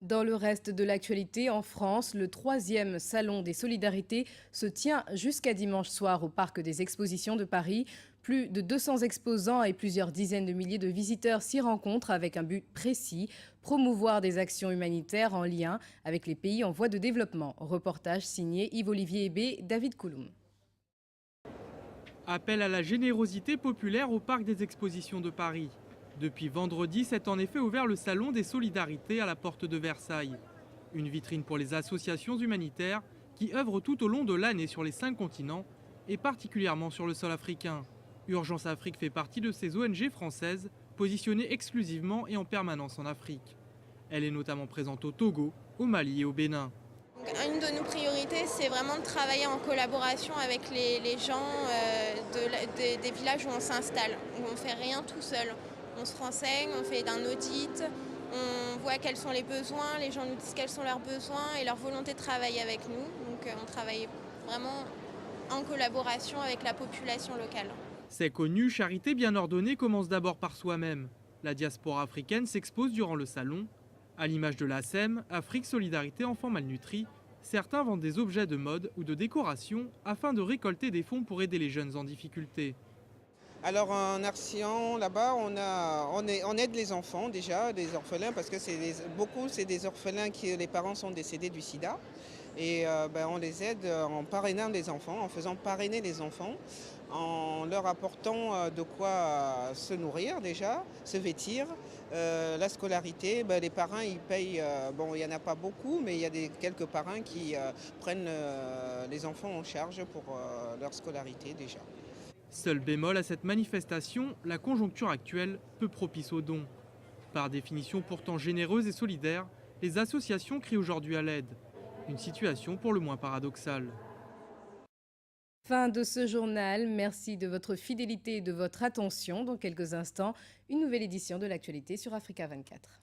Dans le reste de l'actualité, en France, le 3e Salon des Solidarités se tient jusqu'à dimanche soir au Parc des Expositions de Paris. Plus de 200 exposants et plusieurs dizaines de milliers de visiteurs s'y rencontrent avec un but précis, promouvoir des actions humanitaires en lien avec les pays en voie de développement. Reportage signé Yves-Olivier Hébé, David Couloum. Appel à la générosité populaire au Parc des Expositions de Paris. Depuis vendredi, s'est en effet ouvert le Salon des Solidarités à la porte de Versailles. Une vitrine pour les associations humanitaires qui œuvrent tout au long de l'année sur les 5 continents et particulièrement sur le sol africain. Urgence Afrique fait partie de ces ONG françaises positionnées exclusivement et en permanence en Afrique. Elle est notamment présente au Togo, au Mali et au Bénin. Une de nos priorités, c'est vraiment de travailler en collaboration avec les gens des villages où on s'installe. On ne fait rien tout seul. On se renseigne, on fait un audit, on voit quels sont les besoins, les gens nous disent quels sont leurs besoins et leur volonté de travailler avec nous. Donc on travaille vraiment en collaboration avec la population locale. C'est connu, charité bien ordonnée commence d'abord par soi-même. La diaspora africaine s'expose durant le salon. À l'image de l'ASEM, Afrique Solidarité Enfants Malnutris, certains vendent des objets de mode ou de décoration afin de récolter des fonds pour aider les jeunes en difficulté. Alors en action, là-bas, on aide les enfants déjà, les orphelins, parce que beaucoup, c'est des orphelins qui les parents sont décédés du sida. Et on les aide en parrainant les enfants, en faisant parrainer les enfants, en leur apportant de quoi se nourrir déjà, se vêtir. La scolarité, les parrains, ils payent, bon, il n'y en a pas beaucoup, mais il y a quelques parrains qui prennent les enfants en charge pour leur scolarité déjà. Seul bémol à cette manifestation, la conjoncture actuelle, peu propice aux dons. Par définition pourtant généreuse et solidaire, les associations crient aujourd'hui à l'aide. Une situation pour le moins paradoxale. Fin de ce journal. Merci de votre fidélité et de votre attention. Dans quelques instants, une nouvelle édition de l'actualité sur Africa 24.